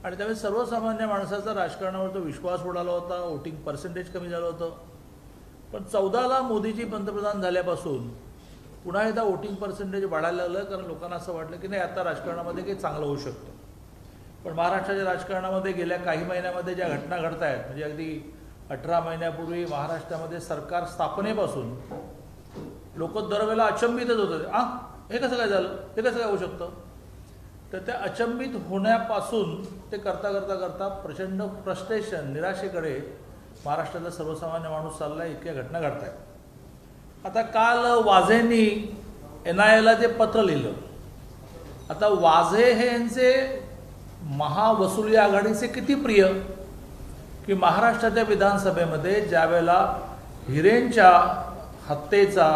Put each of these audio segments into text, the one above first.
आणि त्यामुळे सर्वसामान्य माणसाचा राजकारणावर तो विश्वास उडाला होता, वोटिंग पर्सेंटेज कमी झालं होतं. पण 14ला मोदीजी पंतप्रधान झाल्यापासून पुन्हा एकदा वोटिंग पर्सेंटेज वाढायला लागलं, कारण लोकांना असं वाटलं की नाही आता राजकारणामध्ये काही चांगलं होऊ शकतं. पण महाराष्ट्राच्या राजकारणामध्ये गेल्या काही महिन्यामध्ये ज्या घटना घडत आहेत, म्हणजे अगदी 18 महिन्यापूर्वी महाराष्ट्रामध्ये सरकार स्थापनेपासून लोक दरवेळेला अचंबितच होतं, हे कसं काय झालं, हे कसं काय होऊ शकतं. तर त्या अचंबित होण्यापासून ते करता करता करता प्रचंड फ्रस्ट्रेशन, निराशेकडे महाराष्ट्रातला सर्वसामान्य माणूस चालला आहे. इतक्या घटना घडत आहेत. आता काल वाझेंनी NIAला जे पत्र लिहिलं, आता वाझे हे यांचे महावसुली आघाडीचे किती प्रिय की महाराष्ट्राच्या विधानसभेमध्ये ज्यावेळेला हिरेंच्या हत्येचा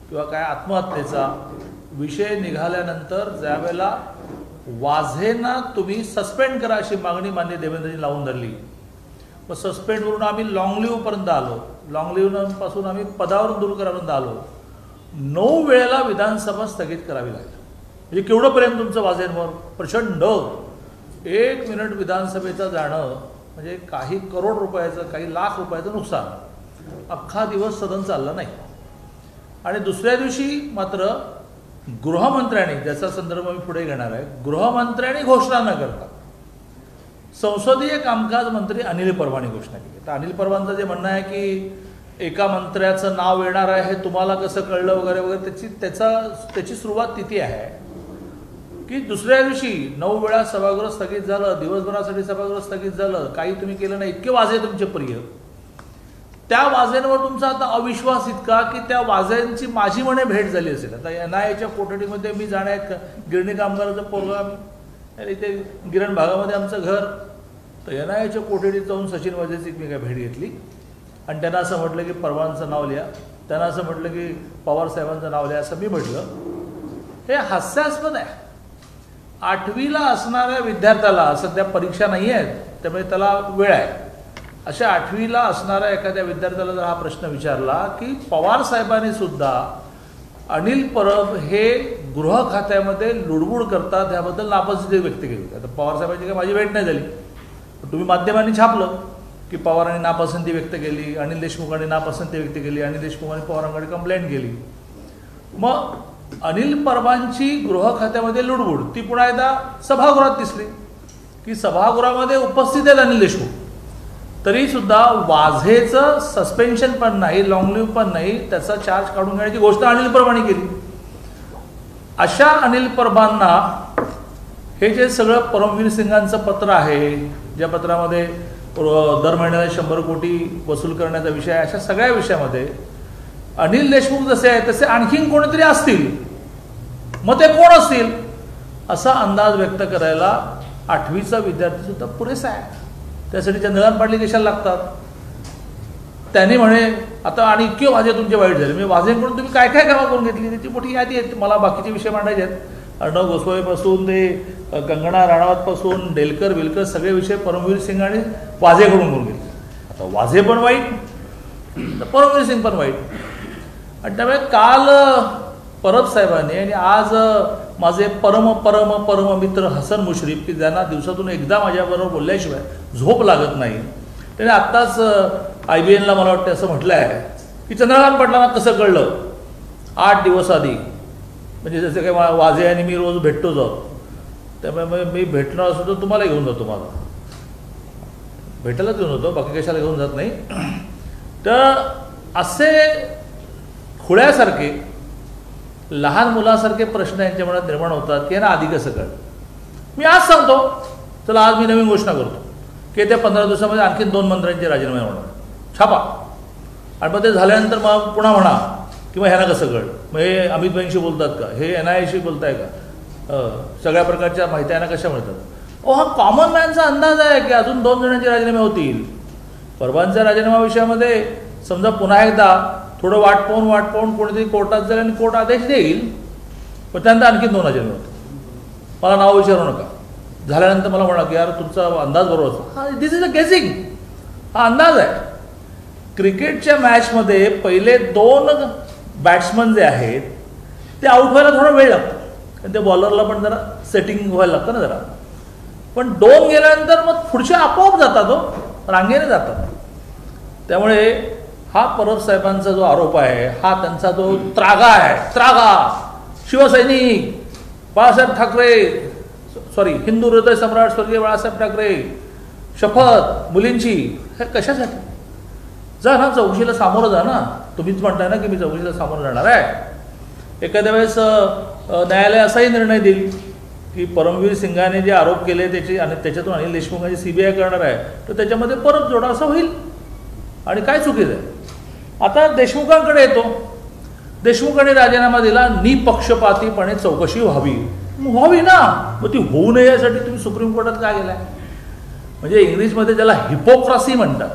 किंवा काय आत्महत्येचा विषय निघाल्यानंतर ज्यावेळेला वाझेंना तुम्ही सस्पेंड करा अशी मागणी मान्य देवेंद्रजी लावून धरली, मग सस्पेंडवरून आम्ही लॉंग लिव्हपर्यंत आलो, लॉंग लिव्हपासून आम्ही पदावरून दूर करापर्यंत आलो. 9 वेळेला विधानसभा स्थगित करावी लागली. म्हणजे केवढं प्रेम तुमचं वाझेंवर, प्रचंड. 1 मिनिट विधानसभेचं जाणं म्हणजे काही करोड रुपयाचं, काही लाख रुपयाचं नुकसान. अख्खा दिवस सदन चाललं नाही. आणि दुसऱ्या दिवशी मात्र गृहमंत्र्यांनी, ज्याचा संदर्भ मी पुढे घेणार आहे, गृहमंत्र्यांनी घोषणा न करता संसदीय कामकाज मंत्री अनिल परबांनी घोषणा केली. तर अनिल परबांचं जे म्हणणं आहे की एका मंत्र्याचं नाव येणार आहे, हे तुम्हाला कसं कळलं वगैरे वगैरे, त्याची सुरुवात तिथे आहे की दुसऱ्या दिवशी 9 वेळा सभागृह स्थगित झालं, दिवसभरासाठी सभागृह स्थगित झालं, काही तुम्ही केलं नाही. इतके वाझे तुमचे प्रिय, त्या वाझेंवर तुमचा आता अविश्वास इतका की त्या वाझेंची माझी म्हणे भेट झाली असेल. आता NIAच्या कोठडीमध्ये मी जाण्यात, गिरणी कामगाराचं प्रोग्राम इथे गिरण भागामध्ये आमचं घर, तर NIAच्या कोठडीत जाऊन सचिन वाझेची मी काय भेट घेतली आणि त्यांना असं म्हटलं की परवानचं नाव लिहा, त्यांना असं म्हटलं की पवार साहेबांचं नाव लिहा, असं मी म्हटलं. हे हास्यास्पद आहे. 8वीला असणाऱ्या विद्यार्थ्याला, सध्या परीक्षा नाही आहेत त्यामुळे त्याला वेळ आहे, अशा 8वीला असणाऱ्या एखाद्या विद्यार्थ्याला जर हा प्रश्न विचारला की पवार साहेबांनी सुद्धा अनिल परब हे गृह खात्यामध्ये लुडबुड करतात ह्याबद्दल नापसंती व्यक्त केली. आता पवार साहेबांची काही माझी भेट नाही झाली, पण तुम्ही माध्यमांनी छापलं की पवारांनी नापसंती व्यक्त केली, अनिल देशमुखांनी नापसंती व्यक्त केली, अनिल देशमुखांनी पवारांकडे कंप्लेंट केली. मग अनिल परबांची गृह खात्यामध्ये लुडबुड ती पुन्हा एकदा सभागृहात दिसली की सभागृहामध्ये उपस्थित आहेत अनिल देशमुख, तरी सुद्धा वाझेचं सस्पेन्शन पण नाही, लॉंग लिव्ह पण नाही, त्याचा चार्ज काढून घेण्याची घोषणा अनिल परबांनी केली. अशा अनिल परबांना हे जे सगळं परमवीर सिंगांचं पत्र आहे, ज्या पत्रामध्ये दर महिन्याला 100 कोटी वसूल करण्याचा विषय आहे, अशा सगळ्या विषयामध्ये अनिल देशमुख जसे आहेत तसे आणखीन कोणीतरी असतील, मग ते कोण असतील असा अंदाज व्यक्त करायला 8वीचा विद्यार्थी सुद्धा पुरेसा आहे. त्यासाठी चंद्रकांत पाटील कशाला लागतात. त्यांनी म्हणे आता आणि इतके वाझे तुमचे वाईट झाले, म्हणजे वाझेंकडून तुम्ही काय काय कामं करून घेतली त्याची मोठी यादी आहे. मला बाकीचे विषय मांडायचे आहेत, अर्णव गोस्वामीपासून ते कंगना राणावतपासून डेलकर विलकर सगळे विषय परमवीर सिंग आणि वाझेकडून करून घेतले. आता वाझे पण वाईट तर परमवीर सिंग पण वाईट. आणि त्यामुळे काल परब साहेबांनी आणि आज माझे परम परम परम मित्र हसन मुश्रीफ की ज्यांना दिवसातून एकदा माझ्याबरोबर बोलल्याशिवाय झोप लागत नाही, त्याने आत्ताच IBNला मला वाटतं असं म्हटलं आहे की चंद्रकांत पाटलांना कसं कळलं 8 दिवस आधी, म्हणजे जसं काही वाझे आणि मी रोज भेटतोच आहोत, त्यामुळे मी भेटणार असतो तर तुम्हाला घेऊन जातो, मला भेटायलाच घेऊन होतो, बाकी कशाला घेऊन जात नाही. तर असे खुळ्यासारखे लहान मुलासारखे प्रश्न यांच्या मनात निर्माण होतात की ना आधी कसं कळ. मी आज सांगतो, चला आज मी नवीन घोषणा करतो की त्या 15 दिवसामध्ये आणखीन 2 मंत्र्यांचे राजीनामे होणार, छापा. आणि मग ते झाल्यानंतर मग पुन्हा म्हणा की मग ह्यांना कसं कळ, मग हे अमित भाईंशी बोलतात का, हे NIAशी बोलताय का, सगळ्या प्रकारच्या माहिती यांना कशा मिळतात. हा कॉमन मॅनचा अंदाज आहे की अजून 2 जणांचे राजीनामे होतील. परबांच्या राजीनामा विषयामध्ये समजा पुन्हा एकदा थोडं वाट पाहून कोणीतरी कोर्टात जाईल आणि कोर्ट आदेश देईल, पण त्यानंतर आणखीन 2 राजीनामे होतात. मला नाव विचारू नका, झाल्यानंतर मला म्हणा की यार तुमचा अंदाज बरोबर. हा दिस इज अ गेसिंग, हा अंदाज आहे. क्रिकेटच्या मॅचमध्ये पहिले 2 बॅट्समन जे आहेत ते आउट व्हायला थोडा वेळ लागतो, कारण त्या बॉलरला पण जरा सेटिंग व्हायला लागतं ना जरा. पण 2 गेल्यानंतर मग पुढचे आपोआप जातात, हो रांगेने जातात. त्यामुळे हा परब साहेबांचा जो आरोप आहे हा त्यांचा जो त्रागा आहे, त्रागा शिवसैनिक बाळासाहेब ठाकरे, सॉरी हिंदू हृदय सम्राट स्वर्गीय बाळासाहेब ठाकरे, शपथ मुलींची, हे कशासाठी? जा ना चौकशीला सामोरं जा ना. तुम्हीच म्हणताय ना की मी चौकशीला सामोरं जाणार आहे. एखाद्या वेळेस न्यायालय असाही निर्णय देईल की परमवीर सिंगाने जे आरोप केले त्याची आणि त्याच्यातून अनिल देशमुखांची CBI करणार आहे, तर त्याच्यामध्ये परत जोडा असं होईल. आणि काय चुकीचं आहे? आता देशमुखांकडे येतो. देशमुखांनी राजीनामा दिला, निपक्षपातीपणे चौकशी व्हावी ना. मग ती होऊ नये यासाठी तुम्ही सुप्रीम कोर्टात का गेलाय? म्हणजे इंग्लिशमध्ये त्याला हिपोक्रसी म्हणतात,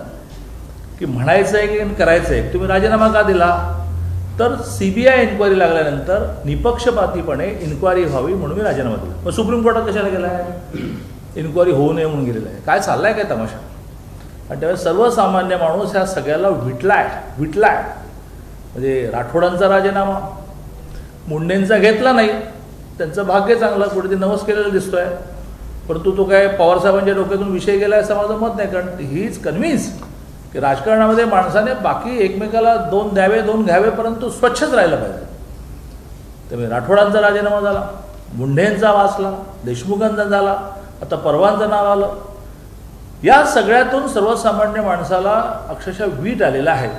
की म्हणायचं आहे की करायचं आहे. तुम्ही राजीनामा का दिला? तर CBI इन्क्वायरी लागल्यानंतर निपक्षपातीपणे इन्क्वायरी व्हावी म्हणून मी राजीनामा दिला. मग सुप्रीम कोर्टात कशाला गेला आहे? इन्क्वायरी होऊ नये म्हणून गेलेला आहे. काय चाललाय काय तमाशा? आणि त्यावेळेस सर्वसामान्य माणूस ह्या सगळ्याला विटलाय. म्हणजे राठोडांचा राजीनामा मुंडेंचा घेतला नाही, त्यांचं भाग्य चांगलं, कुठेतरी नवस केलेलं दिसतोय. परंतु तो काय पवारसाहेबांच्या डोक्यातून विषय गेला असं माझं मत नाही. कारण ही इज कन्व्हिन्स की राजकारणामध्ये माणसाने बाकी एकमेकाला 2 द्यावे 2 घ्यावे, परंतु स्वच्छच राहिलं पाहिजे. त्यामुळे राठोडांचा राजीनामा झाला, मुंढेंचा वाचला, देशमुखांचा झाला, आता परवांचं नाव आलं. या सगळ्यातून सर्वसामान्य माणसाला अक्षरशः वीट आलेला आहे.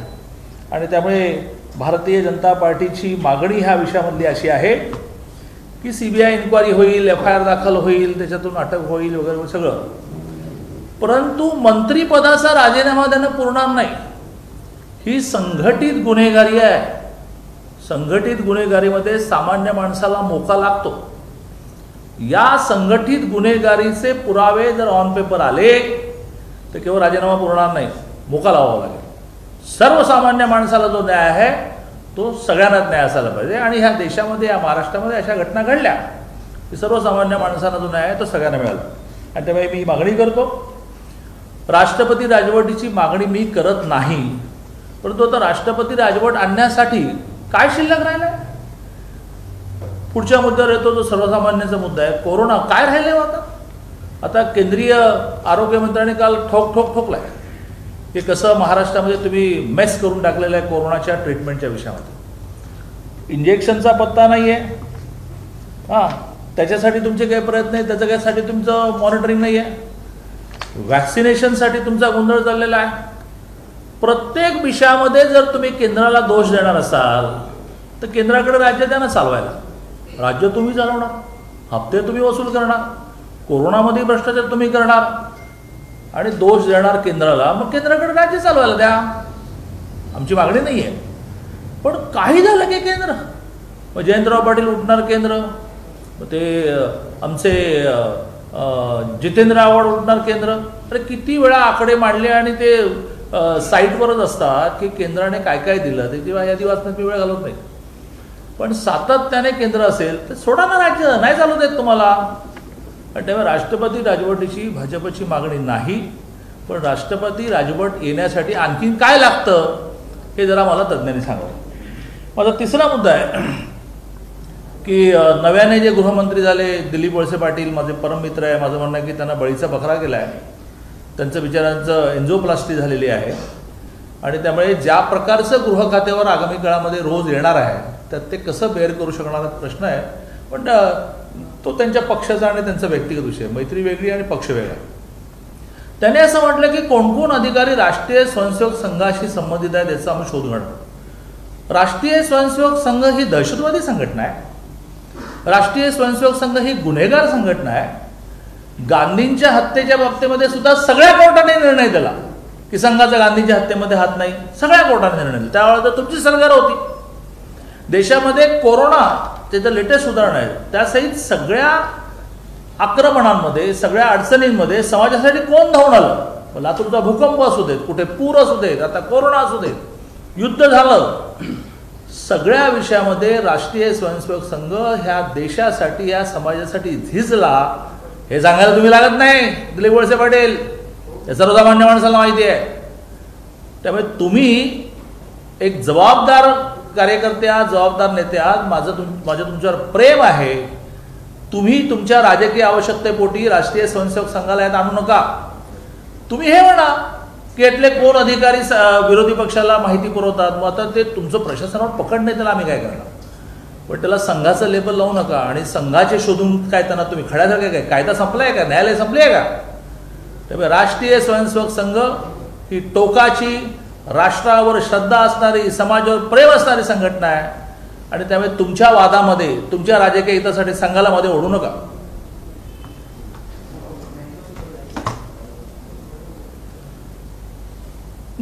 आणि त्यामुळे भारतीय जनता पार्टीची मागणी ह्या विषयामधली अशी आहे की CBI इन्क्वायरी होईल, FIR दाखल होईल, त्याच्यातून अटक होईल वगैरे सगळं. परंतु मंत्रिपदाचा राजीनामा देणं पुरणार नाही. ही संघटित गुन्हेगारी आहे. संघटित गुन्हेगारीमध्ये सामान्य माणसाला मोका लागतो. या संघटित गुन्हेगारीचे पुरावे जर ऑन पेपर आले तर केवळ राजीनामा पुरणार नाही, मोका लावावा लागेल. सर्वसामान्य माणसाला जो न्याय आहे तो सगळ्यांनाच न्याय असायला पाहिजे. आणि ह्या देशामध्ये, या महाराष्ट्रामध्ये अशा घटना घडल्या की सर्वसामान्य माणसाला जो न्याय आहे तो सगळ्यांना मिळाला. आणि त्यामुळे मी मागणी करतो, राष्ट्रपती राजवटीची मागणी मी करत नाही, परंतु आता राष्ट्रपती राजवट आणण्यासाठी काय शिल्लक राहिलं? पुढच्या मुद्द्यावर येतो, जो सर्वसामान्यांचा मुद्दा आहे कोरोना. काय राहिले आता केंद्रीय आरोग्य मंत्र्यांनी काल ठोकलाय की कसं महाराष्ट्रामध्ये तुम्ही मेस करून टाकलेलं आहे कोरोनाच्या ट्रीटमेंटच्या विषयामध्ये. इंजेक्शनचा पत्ता नाही आहे, हां त्याच्यासाठी तुमचे काही प्रयत्न आहेत, त्याचं काहीसाठी तुमचं मॉनिटरिंग नाही आहे. वॅक्सिनेशनसाठी तुमचा गोंधळ चाललेला आहे. प्रत्येक विषयामध्ये जर तुम्ही केंद्राला दोष देणार असाल तर केंद्राकडे राज्य द्या ना चालवायला. राज्य तुम्ही चालवणार, हप्ते तुम्ही वसूल करणार, कोरोनामध्ये भ्रष्टाचार तुम्ही करणार आणि दोष देणार केंद्राला. मग केंद्राकडे राज्य चालवायला द्या, आमची मागणी नाही आहे. पण काही झालं की केंद्र, मग जयंतराव पाटील उठणार केंद्र, मग ते आमचे जितेंद्र आव्हाड उठणार केंद्र. अरे किती वेळा आकडे मांडले आणि ते साईटवरच असतात की केंद्राने काय काय दिलं, त्याची यादी वाचण्यात मी वेळ घालवत नाही. पण सातत्याने केंद्र असेल तर सोडा ना, राज्य नाही चालू देत तुम्हाला. तेव्हा राष्ट्रपती राजवटीची भाजपची मागणी नाही, पण राष्ट्रपती राजवट येण्यासाठी आणखीन काय लागतं हे जरा मला तज्ज्ञांनी सांगावं. माझा तिसरा मुद्दा आहे की नव्याने जे गृहमंत्री झाले दिलीप वळसे पाटील, माझे परममित्र आहे, माझं म्हणणं आहे की त्यांना बळीचा बकरा केला आहे. त्यांचं बिचारांचं एन्झोप्लास्टी झालेली आहे आणि त्यामुळे ज्या प्रकारचं गृह खात्यावर आगामी काळामध्ये रोज येणार आहे तर ते कसं बेअर करू शकणार प्रश्न आहे. पण तो त्यांच्या पक्षाचा आणि त्यांचा व्यक्तिगत विषय, मैत्री वेगळी आणि पक्ष वेगळा. त्याने असं म्हटलं की कोण कोण अधिकारी राष्ट्रीय स्वयंसेवक संघाशी संबंधित आहेत याचा आम्ही शोध काढतो. राष्ट्रीय स्वयंसेवक संघ ही दहशतवादी संघटना आहे. राष्ट्रीय स्वयंसेवक संघ ही गुन्हेगार संघटना आहे. गांधींच्या हत्येच्या बाबतीमध्ये सुद्धा सगळ्या कोर्टाने निर्णय दिला की संघाचा गांधींच्या हत्येमध्ये हात नाही. सगळ्या कोर्टाने निर्णय दिला. त्यावेळेला तर तुमची सरकार होती. देशामध्ये कोरोना त्याचं लेटेस्ट सुधारणा आहे, त्यासहित सगळ्या आक्रमणांमध्ये, सगळ्या अडचणींमध्ये समाजासाठी कोण धावून आलं? लातूरचा भूकंप असू देत, कुठे पूर असू देत, आता कोरोना असू देत, युद्ध झालं, सगळ्या विषयामध्ये राष्ट्रीय स्वयंसेवक संघ ह्या देशासाठी, या समाजासाठी झिजला. हे सांगायला तुम्ही लागत नाही दिलीप वळसे पाटील, हे सर्वसामान्य माणसाला माहिती आहे. त्यामुळे तुम्ही एक जबाबदार कार्यकर्ते आहात, जबाबदार नेते आहात. माझं तुमच्यावर प्रेम आहे, तुम्ही तुमच्या राजकीय आवश्यकतेपोटी राष्ट्रीय स्वयंसेवक संघाला यात आणू नका. तुम्ही हे म्हणा की यातले कोण अधिकारी विरोधी पक्षाला माहिती पुरवतात, मग आता ते तुमचं प्रशासनावर पकड नाही, त्याला आम्ही काय करणार. पण त्याला संघाचं लेबल लावू नका आणि संघाचे शोधून काय त्यांना तुम्ही खड्यासारखे काय, कायदा संपलाय का, न्यायालय संपले आहे का. त्यामुळे राष्ट्रीय स्वयंसेवक संघ ही टोकाची, राष्ट्रावर श्रद्धा असणारी, समाजावर प्रेम असणारी संघटना आहे आणि त्यामुळे तुमच्या वादामध्ये, तुमच्या राजकीय हितासाठी संघाला मध्ये ओढू नका.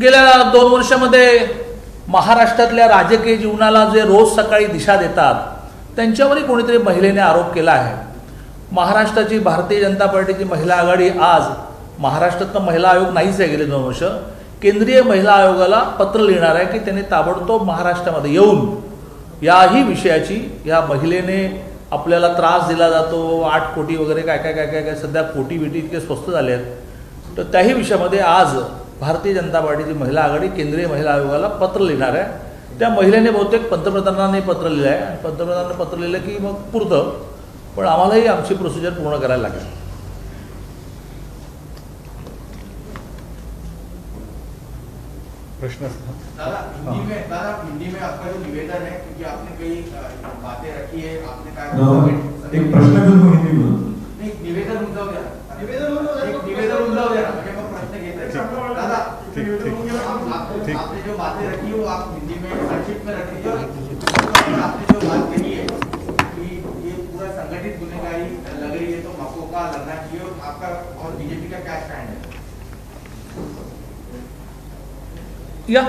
गेल्या 2 वर्षामध्ये महाराष्ट्रातल्या राजकीय जीवनाला जे रोज सकाळी दिशा देतात त्यांच्यावरही कोणीतरी महिलेने आरोप केला आहे. महाराष्ट्राची भारतीय जनता पार्टीची महिला आघाडी आज महाराष्ट्रातला महिला आयोग नाहीच आहे गेले 2 वर्ष, केंद्रीय महिला आयोगाला पत्र लिहिणार आहे की त्यांनी ताबडतोब महाराष्ट्रामध्ये येऊन याही विषयाची, या महिलेने आपल्याला त्रास दिला जातो, 8 कोटी वगैरे काय काय काय काय काय सध्या कोटी बिटी इतके स्वस्त झाले आहेत, तर त्याही विषयामध्ये आज भारतीय जनता पार्टीची महिला आघाडी केंद्रीय महिला आयोगाला पत्र लिहिणार आहे. त्या महिलेने बहुतेक पंतप्रधानांनी पत्र लिहिलं आहे आणि पंतप्रधानांनी पत्र लिहिलं की मग पुरतं, पण आम्हालाही आमची प्रोसिजर पूर्ण करायला लागेल. प्रश्न दादा हिंदी में आपका जो निवेदन है, क्योंकि आपने कई बातें रखी है, आपने कहा एक प्रश्न करू हिंदी में नहीं, निवेदन उमदा हो गया, निवेदन उमदा हो गया, म्हणजे मग प्रश्न घेत आहे. दादा आपने जो बातें रखी वो आप हिंदी में संक्षिप्त में रखिए. आपने जो बात कही है कि ये पूरा संगठित गुनेगारी लग रही है, तो मकोका लगना चाहिए, और आपका और बीजेपी का क्या स्टैंड है. या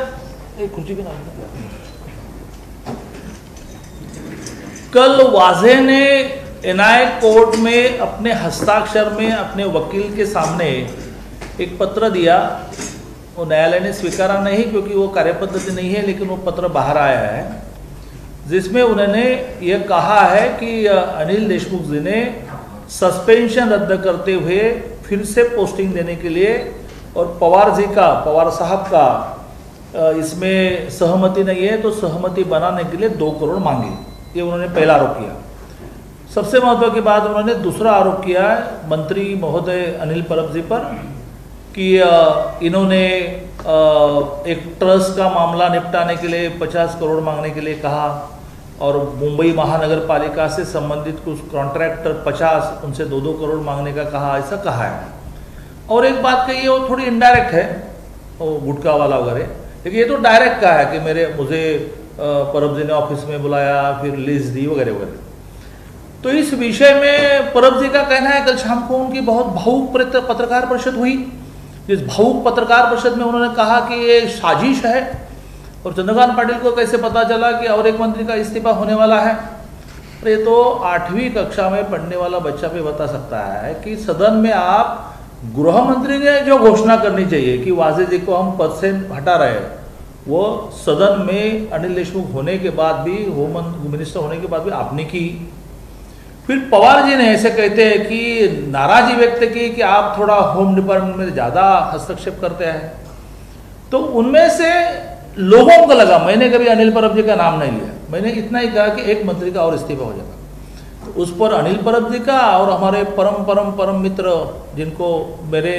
एक कुर्सी के नाम. कल वाजे ने एनआई कोर्ट में अपने हस्ताक्षर में अपने वकील के सामने एक पत्र दिया. वो न्यायालय ने स्वीकारा नहीं क्योंकि वो कार्यपद्धति नहीं है, लेकिन वो पत्र बाहर आया है जिसमें उन्होंने ये कहा है कि अनिल देशमुख जी ने सस्पेंशन रद्द करते हुए फिर से पोस्टिंग देने के लिए, और पवार साहब का इसमें सहमति नहीं है तो सहमति बनाने के लिए 2 करोड़ मांगी. ये उन्होंने पहला आरोप किया. सबसे महत्व की बात, उन्होंने दूसरा आरोप किया है मंत्री महोदय अनिल परब जी पर कि इन्होंने एक ट्रस्ट का मामला निपटाने के लिए 50 करोड़ मांगने के लिए कहा, और मुंबई महानगर पालिका से संबंधित कुछ कॉन्ट्रैक्टर 50 उनसे 2-2 करोड़ मांगने का कहा, ऐसा कहा है. और एक बात कही है वो थोड़ी इनडायरेक्ट है, वो गुटखा वाला वगैरह, लेकिन ये तो डायरेक्ट कहा है कि मुझे परब जी ने ऑफिस में बुलाया, फिर लीज दी वगैरह वगैरह. तो इस विषय में परब जी का कहना है, कल शाम को उनकी बहुत भावुक पत्रकार परिषद हुई. जिस भावुक पत्रकार परिषद में उन्होंने कहा कि ये साजिश है, और चंद्रकांत पाटिल को कैसे पता चला कि और एक मंत्री का इस्तीफा होने वाला है. ये तो 8वीं कक्षा में पढ़ने वाला बच्चा भी बता सकता है कि सदन में आप गृह मंत्री ने जो घोषणा करनी चाहिए कि वाजे जी को हम पद से हटा रहे हैं, वो सदन में अनिल देशमुख होने के बाद भी, होम मिनिस्टर होने के बाद भी आपने की. फिर पवार जी ने ऐसे कहते हैं कि नाराजी व्यक्त की कि आप थोड़ा होम डिपार्टमेंट में ज़्यादा हस्तक्षेप करते हैं. तो उनमें से लोगों को लगा, मैंने कभी अनिल परब जी का नाम नहीं लिया, मैंने इतना ही कहा कि एक मंत्री का और इस्तीफा हो जाएगा. तो उस पर अनिल परब जी का और हमारे परम मित्र, जिनको मेरे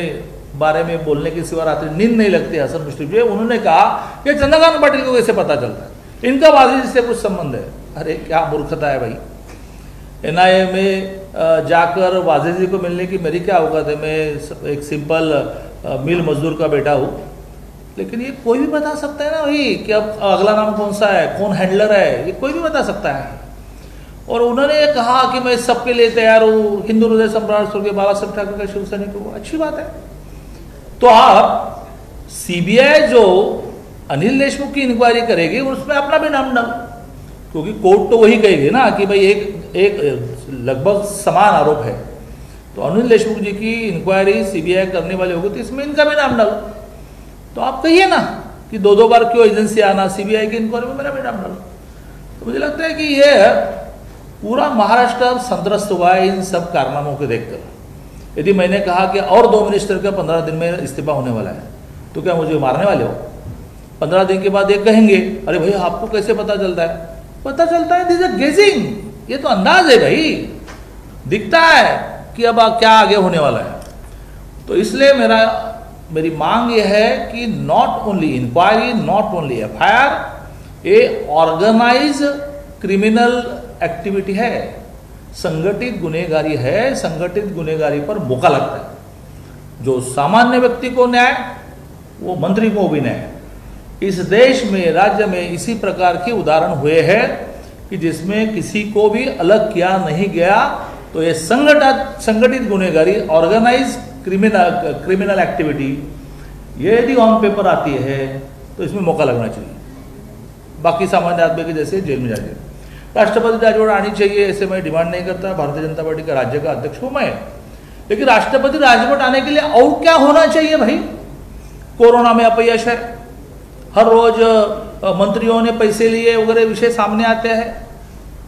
बारे में बोलने के सिवा रात्रि नींद नहीं लगती, हसन मुश्रीफ जी, उन्होंने कहा कि चंद्रकांत पाटिल को कैसे पता चलता है, इनका वाजी से कुछ संबंध है. अरे क्या मूर्खता है भाई. एनआईए में जाकर वाजे जी को मिलने की मेरी क्या औकात है. मैं एक सिंपल मिल मजदूर का बेटा हूँ, लेकिन ये कोई भी बता सकता है ना भाई कि अब अगला नाम कौन सा है, कौन हैंडलर है, ये कोई भी बता सकता है. और उन्होंने ये कहा कि मैं सबके लिए तैयार हूँ, हिंदू हृदय सम्राट स्वर्गीय बालासाहेब ठाकरे का शिवसैनिक हूँ. अच्छी बात है. तो आप सीबीआई जो अनिल देशमुख की इंक्वायरी करेगी उसमें अपना भी नाम डालो, क्योंकि कोर्ट तो वही कहेगी ना कि भाई एक लगभग समान आरोप है. तो अनिल देशमुख जी की इंक्वायरी सीबीआई करने वाले होगी तो इसमें इनका भी नाम डालो. तो आप कहिए ना कि 2-2 बार क्यों एजेंसी आना, सीबीआई की इंक्वायरी में मेरा भी नाम डालो. तो मुझे लगता है कि ये पूरा महाराष्ट्र संत्रस्त हुआ है इन सब कारनामों को देखकर. यदि मैंने कहा कि और 2 मिनिस्टर का 15 दिन में इस्तीफा होने वाला है, तो क्या मुझे मारने वाले हो? 15 दिन के बाद ये कहेंगे अरे भैया आपको कैसे पता चलता है? पता चलता है, दिस इज गेसिंग, ये तो अंदाज है भाई. दिखता है कि अब क्या आगे होने वाला है। तो इसलिए मेरी मांग यह है कि not only inquiry, not only FIR, ये ऑर्गेनाइज क्रिमिनल एक्टिविटी है, संगठित गुनहगारी है। संगठित गुनहगारी पर मौका लगता है। जो सामान्य व्यक्ति को न्याय, वो मंत्री को भी न्याय। इस देश में, राज्य में इसी प्रकार के उदाहरण हुए हैं कि जिसमें किसी को भी अलग किया नहीं गया। तो ये संगठित गुनहगारी, ऑर्गेनाइज क्रिमिनल एक्टिविटी, ये यदि ऑन पेपर आती है तो इसमें मौका लगना चाहिए। बाकी सामान्य आदमी के जैसे जेल में जाइए। राष्ट्रपति राजवट आनी चाहिए, ऐसे मैं डिमांड नहीं करता। भारतीय जनता पार्टी का राज्य का अध्यक्ष हूं मैं, लेकिन राष्ट्रपति राजवट आने के लिए और क्या होना चाहिए भाई? कोरोना में अपयश है, हर रोज मंत्रियों ने पैसे लिए वगैरह विषय सामने आते हैं,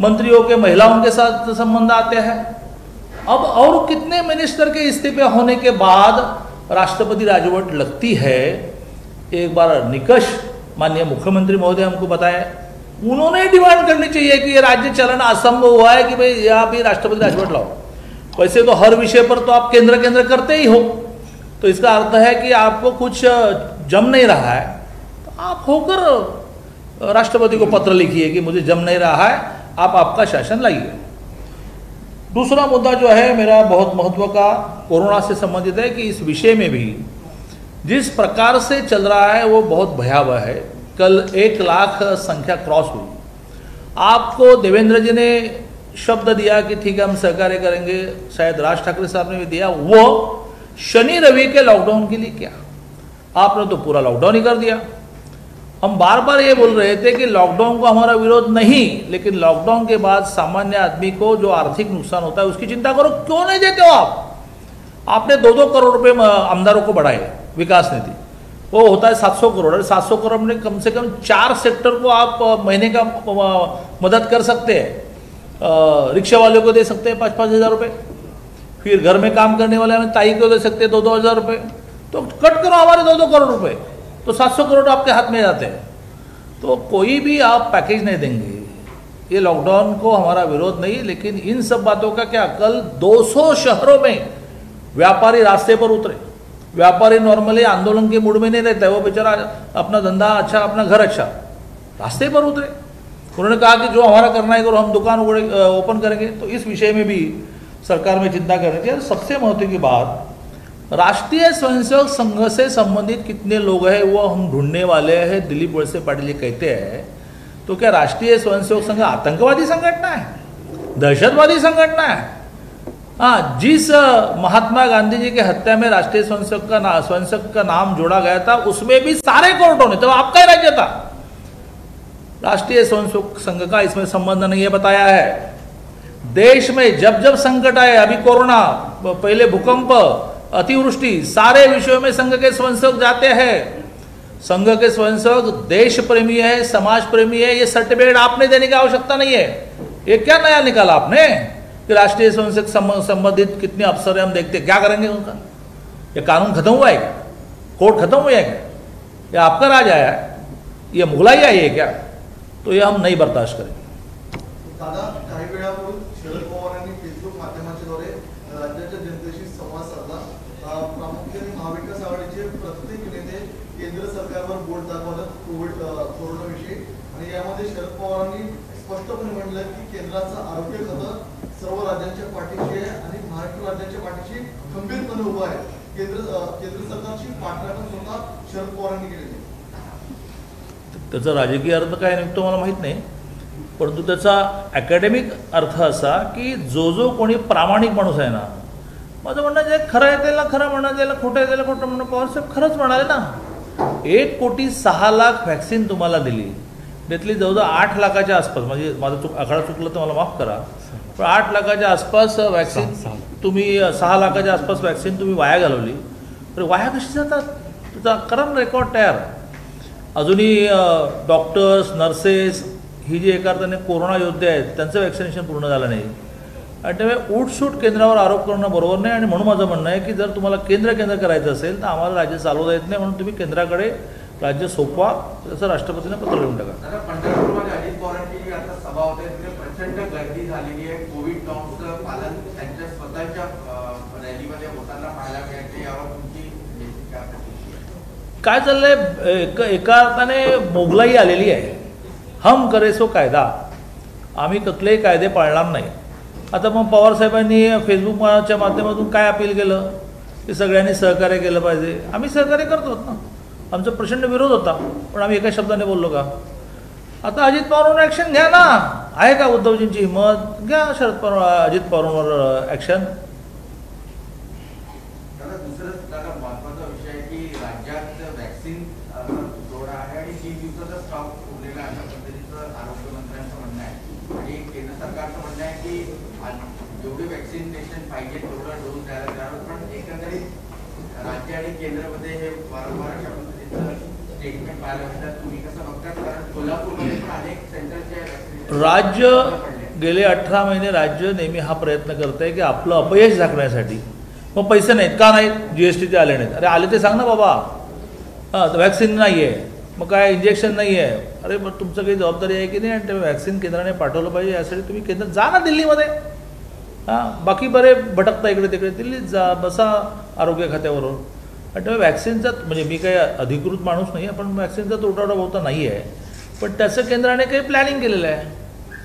मंत्रियों के महिलाओं के साथ संबंध आते हैं। अब और कितने मिनिस्टर के इस्तीफे होने के बाद राष्ट्रपति राजवट लगती है? एक बार निकष माननीय मुख्यमंत्री महोदय हमको बताएं, उन्होंने डिमांड करनी चाहिए कि ये राज्य चलन असंभव हुआ है कि भाई यहाँ भी राष्ट्रपति राजवट लाओ। वैसे तो हर विषय पर तो आप केंद्र करते ही हो, तो इसका अर्थ है कि आपको कुछ जम नहीं रहा है, तो आप होकर राष्ट्रपति को पत्र लिखिए कि मुझे जम नहीं रहा है, आप आपका शासन लाइए। दूसरा मुद्दा जो है मेरा बहुत महत्व का कोरोना से संबंधित है कि इस विषय में भी जिस प्रकार से चल रहा है वो बहुत भयावह है। कल 1 लाख संख्या क्रॉस हुई। आपको देवेंद्र जी ने शब्द दिया कि ठीक है हम सहकार्य करेंगे, शायद राज ठाकरे साहब ने भी दिया, वो शनि रवि के लॉकडाउन के लिए क्या? आपने तो पूरा लॉकडाउन ही कर दिया। हम बार बार ये बोल रहे थे कि लॉकडाउन को हमारा विरोध नहीं, लेकिन लॉकडाउन के बाद सामान्य आदमी को जो आर्थिक नुकसान होता है उसकी चिंता करो। क्यों नहीं देते हो आप? आपने 2-2 करोड़ रुपए आमदारों को बढ़ाए, विकास निधि वो होता है 700 करोड़, और 700 करोड़ में कम से कम 4 सेक्टर को आप महीने का मदद कर सकते हैं। रिक्शा वाले को दे सकते हैं 5-5 हज़ार रुपये, फिर घर में काम करने वाले हमें ताई को दे सकते हैं 2-2 हज़ार रुपये। तो कट करो हमारे 2-2 करोड़ रुपए, तो 700 करोड़ आपके हाथ में जाते हैं। तो कोई भी आप पैकेज नहीं देंगे। ये लॉकडाउन को हमारा विरोध नहीं, लेकिन इन सब बातों का क्या? कल 200 शहरों में व्यापारी रास्ते पर उतरे। व्यापारी नॉर्मली आंदोलन के मूड में नहीं रहता है, वो बेचारा अपना धंधा अच्छा, अपना घर अच्छा, रास्ते पर उतरे। उन्होंने कहा कि जो हमारा करना है करो, हम दुकान ओपन करेंगे। तो इस विषय में भी सरकार में चिंता करनी चाहिए। सबसे महत्व की बात, राष्ट्रीय स्वयंसेवक संघ से संबंधित कितने लोग हैं वो हम ढूंढने वाले हैं। दिलीप वळसे पाटिल जी कहते हैं, तो क्या राष्ट्रीय स्वयंसेवक संघ आतंकवादी संगठना है, दहशतवादी संगठना है? हाँ, जिस महात्मा गांधी जी के हत्या में राष्ट्रीय स्वयंसेवक का नाम जोड़ा गया था, उसमें भी सारे कोर्टों ने, तो आपका ही राज्य था, राष्ट्रीय स्वयंसेवक संघ का इसमें संबंध नहीं है बताया है। देश में जब जब संकट आए, अभी कोरोना, पहले भूकंप, अतिवृष्टि, सारे विषयों में संघ के स्वयंसेवक जाते हैं। संघ के स्वयंसेवक देश प्रेमी है, समाज प्रेमी है। ये सर्टिफिकेट आपने देने की आवश्यकता नहीं है। ये क्या नया निकाला आपने कि राष्ट्रीय स्वयंसेवक संबंधित कितने अफसर हैं, हम देखते क्या करेंगे उनका? ये कानून खत्म हुआ है क्या? कोर्ट खत्म हुआ है क्या? ये आपका राज आया है, ये मुगलाई आई है क्या? तो ये हम नहीं बर्दाश्त करेंगे। दादा, काही वेळापूर्वी शरद पवारांनी फेसबुक माध्यमाच्याद्वारे राज्याच्या जनतेशी संवाद साधला। प्रामुख्याने महाविकास आघाडीचे प्रत्येक नेते केंद्र सरकारवर बोट दाखवतात कोरोनाविषयी, आणि यामध्ये शरद पवारांनी स्पष्टपणे म्हटलं की केंद्राचं आरोग्य खातं सर्व राज्यांच्या पाठीशी आहे आणि महाराष्ट्र राज्याच्या पाठीशी खंबीरपणे उभं आहे। केंद्र सरकारची पाठराखण स्वतः शरद पवारांनी केलेली आहे। त्याचा राजकीय अर्थ काय निघतो मला माहीत नाही, परंतु त्याचा अकॅडमिक अर्थ असा की जो कोणी प्रामाणिक माणूस आहे ना, माझं म्हणणं जे खरं आहे त्याला खरं म्हणणं, ज्याला खोटं आहे त्याला खोटं म्हणणं। पवारसाहेब खरंच म्हणाले ना, 1,06,00,000 व्हॅक्सिन तुम्हाला दिली, त्यातली जवळजवळ 8 लाखाच्या आसपास, म्हणजे माझं आकडा चुकलं तर मला माफ करा, पण 8 लाखाच्या आसपास व्हॅक्सिन तुम्ही, 6 लाखाच्या आसपास व्हॅक्सिन तुम्ही वाया घालवली। तर वाया कशी जातात? त्याचा करा रेकॉर्ड तयार। अजूनही डॉक्टर्स, नर्सेस ही जी एका अर्थाने कोरोना योद्धे आहेत त्यांचं वॅक्सिनेशन पूर्ण झालं नाही, आणि त्यामुळे उठसूट केंद्रावर आरोप करणं बरोबर नाही। आणि म्हणून माझं म्हणणं आहे की जर तुम्हाला केंद्र करायचं असेल तर आम्हाला राज्य चालवता येत नाही, म्हणून तुम्ही केंद्राकडे राज्य सोपवा, असं राष्ट्रपतींना पत्र लिहून टाका। पंढरपूरमध्ये अजित पवारांची आता सभा होते, प्रचंड गर्दी झालेली आहे, कोविड नॉर्म्सचं पालन येते यावर तुमची काय प्रतिक्रिया आहे? काय चाललंय, एका अर्थाने मोगलाई आलेली आहे. हम करे सो कायदा, आम्ही कुठलेही कायदे पाळणार नाही. आता मग पवारसाहेबांनी फेसबुकच्या माध्यमातून काय अपील केलं की सगळ्यांनी सहकार्य केलं पाहिजे. आम्ही सहकार्य करतो ना, आमचा प्रचंड विरोध होता, पण आम्ही एका शब्दाने बोललो का. आता अजित पवारांवर ॲक्शन घ्या ना, आहे का उद्धवजींची हिंमत, घ्या शरद पवार अजित पवारांवर ॲक्शन. दादा महत्वाचा विषय आहे की राज्यात वॅक्सिन तुटवडा आहे आणि 3 दिवसाचा स्टॉक उरलेला अशा पद्धतीचं आरोग्यमंत्र्यांचं म्हणणं आहे आणि केंद्र सरकारचं म्हणणं आहे की जेवढे वॅक्सिनेशन पाहिजे तेवढा डोस द्यायला द्यावं, पण एकंदरीत राज्य आणि केंद्रामध्ये हे वारंवार अशा पद्धतीचं स्टेटमेंट पाहायला मिळतात. तुम्ही कसं बघतात, कारण कोल्हापूरमध्ये पण अनेक सेंटरचे राज्य गेले 18 महिने राज्य नेहमी हा प्रयत्न करत आहे की आपलं अपयश झाकण्यासाठी. मग पैसे नाहीत का नाहीत, GST आले नाहीत. अरे आले ते सांग ना बाबा. हां, वॅक्सिन नाही आहे, मग काय इंजेक्शन नाही आहे. अरे मग तुमचं काही जबाबदारी आहे की नाही, आणि ते वॅक्सिन केंद्राने पाठवलं पाहिजे यासाठी तुम्ही केंद्र जा ना दिल्लीमध्ये. हां, बाकी बरे भटकता इकडे तिकडे, दिल्लीत जा, बसा आरोग्य खात्यावरून. आणि तेव्हा वॅक्सिनचा म्हणजे मी काही अधिकृत माणूस नाही आहे, पण वॅक्सिनचा तुटवडा बहुता नाही आहे, पण त्याचं केंद्राने काही प्लॅनिंग केलेलं आहे.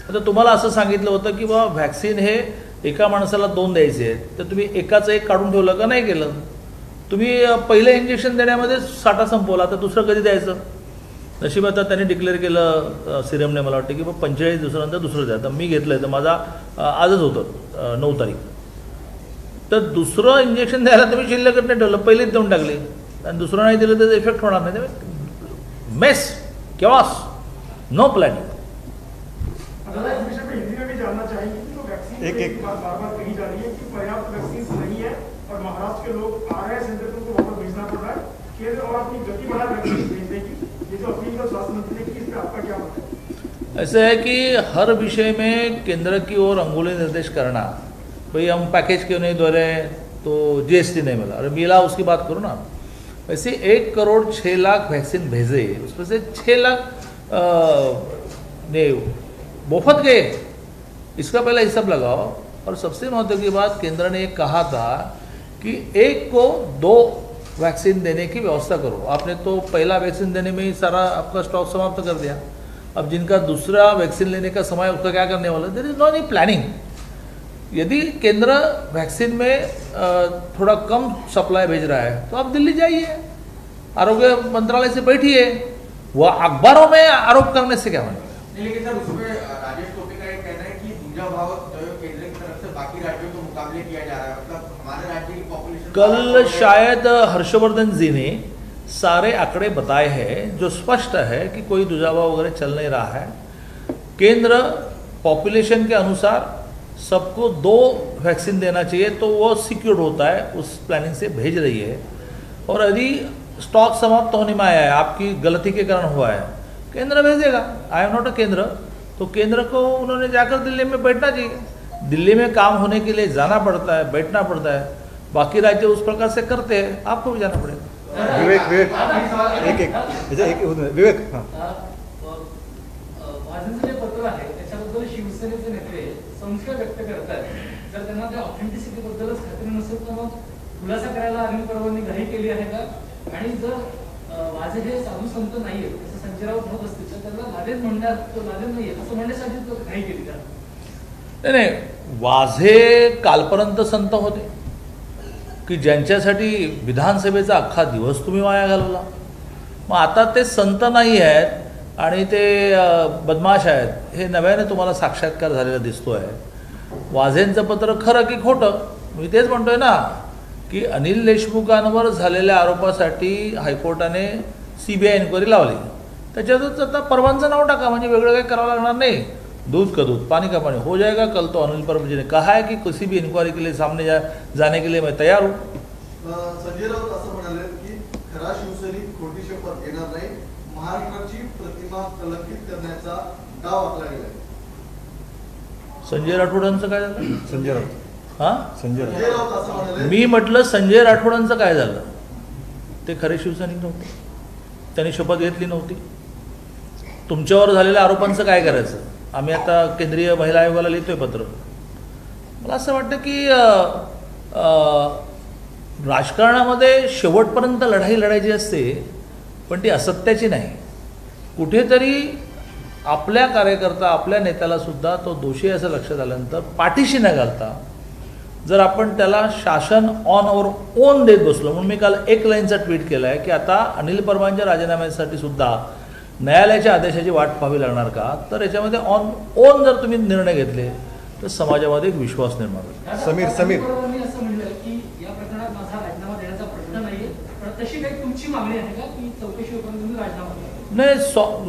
आता तुम्हाला असं सांगितलं होतं की बाबा व्हॅक्सिन हे एका माणसाला 2 द्यायचे आहेत, तर तुम्ही एकाचं एक काढून ठेवलं का, नाही केलं. तुम्ही पहिलं इंजेक्शन देण्यामध्ये साठा संपवला, तर दुसरं कधी द्यायचं. नशीब आता त्यांनी डिक्लेअर केलं सिरमने, मला वाटतं की 45 दिवसानंतर दुसरं द्या. तर मी घेतलं आहे, तर माझा आजच होतं 9 तारीख. तर दुसरं इंजेक्शन द्यायला तुम्ही शिल्लकच नाही ठेवलं, पहिलेच देऊन टाकले, आणि दुसरं नाही दिलं तर इफेक्ट होणार नाही. मेस केवास, नो प्लॅनिंग. एक बार कही जा रही है कि पर्याप्त वैक्सीन नहीं है और महाराष्ट्र के लोग आ रहे हैं सेंटर पर, उनको वापस भेजना पड़ रहा है. केंद्र और अपनी गति बढ़ा वैक्सीन भेजने की, ये जो अपील का स्वास्थ्य मंत्री ने की, इस पर आपका क्या मत है? ऐसे है कि हर विषय में केंद्र की ओर अंगुली निर्देश करना, भाई हम पैकेज क्यों नहीं दे रहे, तो GST नहीं मिला. अरे मिला, उसकी बात करो ना. वैसे 1 करोड़ 6 लाख वैक्सीन भेजे, उसमें से 6 लाख ने मुफ्त गए. इसका पहला हिसाब लगाओ. और सबसे महत्व की बात, केंद्र ने एक कहा था कि 1 को 2 वैक्सीन देने की व्यवस्था करो. आपने तो पहला वैक्सीन देने में ही सारा आपका स्टॉक समाप्त कर दिया. अब जिनका दूसरा वैक्सीन लेने का समय, उसका क्या करने वाला. There is no any planning. यदि केंद्र वैक्सीन में थोड़ा कम सप्लाई भेज रहा है, तो आप दिल्ली जाइए, आरोग्य मंत्रालय से बैठिए. वह अखबारों में आरोप करने से क्या मतलब. लेकिन सर उसमें राजेश टोपे का ये कहना है कि दूसरा भाव जो है केंद्र की तरफ से बाकी राज्यों के मुकाबले किया जा रहा है, मतलब हमारे राज्य की पॉपुलेशन. कल शायद हर्षवर्धन जी ने सारे आंकड़े बताए हैं, जो स्पष्ट है कि कोई दुजाभाव वगैरह चल नहीं रहा है. केंद्र पॉपुलेशन के अनुसार सबको 2 वैक्सीन देना चाहिए, तो वो सिक्योर्ड होता है, उस प्लानिंग से भेज रही है. और यदि स्टॉक समाप्त होने में आया है, आपकी गलती के कारण हुआ है, केंद्र भेजेगा. आई एम नॉट अ केंद्र, तो केंद्र को उन्होंने जाकर दिल्ली में बैठना चाहिए. दिल्ली में काम होने के लिए जाना पड़ता है, बैठना पड़ता है. बाकी राज्य उस प्रकार से करते हैं, आपको भी जाना पड़ेगा. विवेक विवेक हां, माझं जे पत्र आहे त्याच्याबद्दल शिवसेनेचे नेते संशय व्यक्त करतात. जर त्यांना त्या ऑथेंटिसिटी बद्दलच खात्री नसेल, तर मग खुलासा करायला अनिल परवांनी घाई केली आहे का. आणि जर माझे हे साधू संत नाहीये, जसं संजय राऊत होत असतील, तर त्यांना लादेन म्हणण्यात, तो लादेन नाहीये असं म्हणण्यासाठी घाई केली का. नाही, वाझे कालपर्यंत संत होते की ज्यांच्यासाठी विधानसभेचा अख्खा दिवस तुम्ही वाया घालवला. मग आता ते संत नाही आहेत आणि ते बदमाश आहेत, हे नव्याने तुम्हाला साक्षात्कार झालेला दिसतो आहे. वाझेंचं पत्र खरं की खोटं, मी तेच म्हणतोय ना की अनिल देशमुखांवर झालेल्या आरोपासाठी हायकोर्टाने CBI इन्क्वायरी लावली. त्याच्यातच आता परवांचं नाव टाका, म्हणजे वेगळं काही करावं लागणार नाही. दूध का दूध, पानी का पानी हो जाएगा. कल तो अनिल परब जी ने कहा है कि किसी भी इंक्वायरी के लिए सामने जाने के लिए मैं तैयार हूँ. संजय राऊत असं म्हणाले की खरा शिवसैनिक खोटी शपथ घेणार नाही, महाराष्ट्राची प्रतिमा कलंकित करण्याचा डाव आखला गेला. संजय राठोडांचं काय झालं. संजय राऊत हां, संजय संजय राऊत असं म्हणाले. मी म्हटलं संजय राठोडांचं काय झालं. ते खरे शिवसैनिक नव्हते, त्यांनी शपथ घेतली नव्हती. तुमच्यावर झालेल्या आरोपांचं काय करायचं. आम्ही आता केंद्रीय महिला आयोगाला लिहितोय पत्र. मला असं वाटतं की राजकारणामध्ये शेवटपर्यंत लढाई लढायची असते, पण ती असत्याची नाही. कुठेतरी आपल्या कार्यकर्ता, आपल्या नेत्याला सुद्धा तो दोषी असं लक्षात आल्यानंतर पाठीशी न घालता जर आपण त्याला शासन ऑन और ओन देत बसलो, म्हणून मी काल एक लाईनचा ट्विट केला आहे की आता अनिल परमांच्या राजीनाम्यासाठी सुद्धा न्यायालयाच्या आदेशाची वाट पाहावी लागणार का? तर याच्यामध्ये ऑन ओन जर तुम्ही निर्णय घेतले तर समाजामध्ये एक विश्वास निर्माण होईल. समीर असं म्हणलं की या प्रकरणात माझा राजीनामा देण्याचा प्रश्न नाहीये, पण तशी काही तुमची मागणी आहे का की चौकशी होईपर्यंत तुम्ही राजीनामा द्या?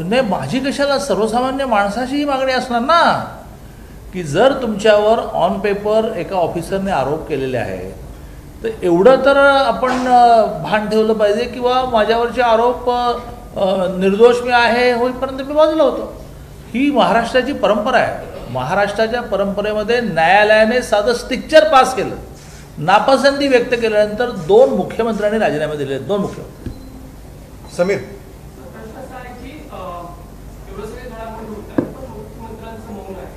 नाही, माझी कशाला, सर्वसामान्य माणसाची ही मागणी असणार ना की जर तुमच्यावर ऑन पेपर एका ऑफिसरने आरोप केलेले आहे तर एवढं तर आपण भान ठेवलं पाहिजे किंवा माझ्यावरचे आरोप निर्दोष मी आहे होईपर्यंत मी बाजूला होतो. ही महाराष्ट्राची परंपरा आहे. महाराष्ट्राच्या परंपरेमध्ये न्यायालयाने साधं स्ट्रिक्चर पास केलं, नापसंती व्यक्त केल्यानंतर 2 मुख्यमंत्र्यांनी राजीनामे दिले. 2 मुख्यमंत्री. समीर असं आहे की एवढं सगळे घडामोडी होत आहेत, पण मुख्यमंत्र्यांचं मौन आहे.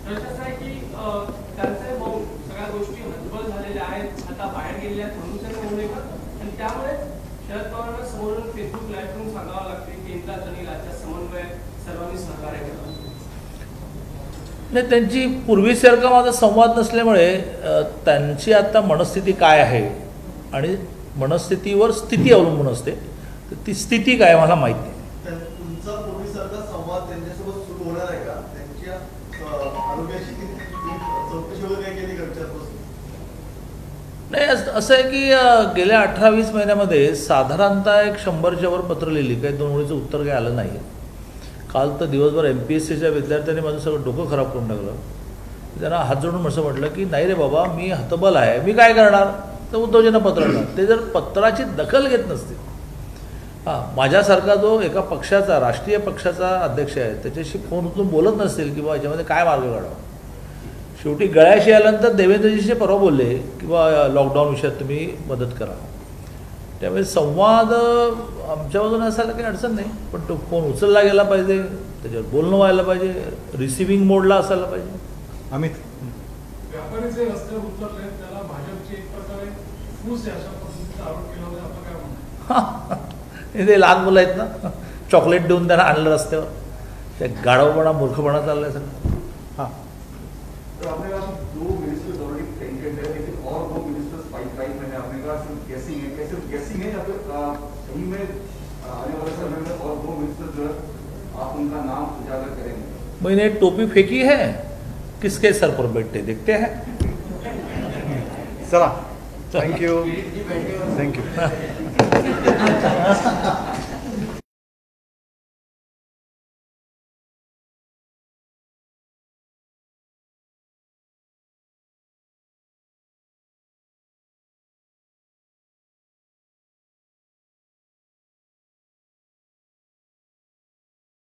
प्रश्न असा आहे की त्यांचे मौन, सगळ्या गोष्टी हतबल झालेल्या आहेत, आता बाहेर गेलेल्या आहेत म्हणून त्यांचं मौन आहे का? आणि त्यामुळे शरद पवारांना समोरून फेसबुक लाईव्ह करून सांगावं लागते केंद्रात आणि राज्यात समन्वय सर्वांनी सहकार्य करावं. नाही, त्यांची पूर्वीसारखा माझा संवाद नसल्यामुळे त्यांची आता मनस्थिती काय आहे आणि मनस्थितीवर स्थिती अवलंबून असते, तर ती स्थिती काय मला माहीत नाही. तुमचा पूर्वीसारखा संवाद त्यांच्यासोबत सुरू होणार आहे का? त्यांच्या आरोग्याची चौकशी वगैरे काय केली का विचारपूस? नाही, असं आहे की गेल्या 18-20 महिन्यामध्ये साधारणतः एक 100च्या वर पत्र लिहिली, काही 2 ओळीचं उत्तर काही आलं नाही. काल तर दिवसभर MPSCच्या विद्यार्थ्यांनी माझं सगळं डोकं खराब करून टाकलं. त्यांना हात जोडून असं म्हटलं की नाही रे बाबा, मी हतबल आहे, मी काय करणार? तर उद्धवजींना पत्र लिहिणार. ते जर पत्राची दखल घेत नसतील, माझ्यासारखा जो एका पक्षाचा, राष्ट्रीय पक्षाचा अध्यक्ष आहे, त्याच्याशी फोन उचलून बोलत नसतील की बाबा याच्यामध्ये काय मार्ग काढावा. शेवटी गळ्याशी आल्यानंतर देवेंद्रजीशी परवा बोलले की बा लॉकडाऊन विषयात तुम्ही मदत करा. त्यामुळे संवाद आमच्या बाजूने असायला काही अडचण नाही, पण तो फोन उचलला गेला पाहिजे, त्याच्यावर बोलणं व्हायला पाहिजे, रिसिव्हिंग मोडला असायला पाहिजे. अमित व्यापारी जे रस्त्यावर उतरले त्याला भाजपची एक प्रकारे फूस आहे अशा पद्धतीचा आरोप केला होता, आपण काय म्हणतो? ते लहान मुलं आहेत ना, चॉकलेट देऊन त्यांना आणलं रस्त्यावर, त्या गाढवपणा मूर्खपणा चाललाय सगळं. हां, तो आपने कहा 2 मिनिस्टर्स ऑलरेडी टेंटेड है, लेकिन और 2 मिनिस्टर्स पाइपलाइन में है. आपने कहा सिर्फ गेसिंग है, क्या सिर्फ गेसिंग है या फिर कहीं में आने वाले समय में और 2 मिनिस्टर जो है आप उनका नाम उजागर करेंगे? मैंने टोपी फेंकी है, किसके सर पर बैठते देखते हैं. चला, थँक्यू. जी बैठे थँक्यू.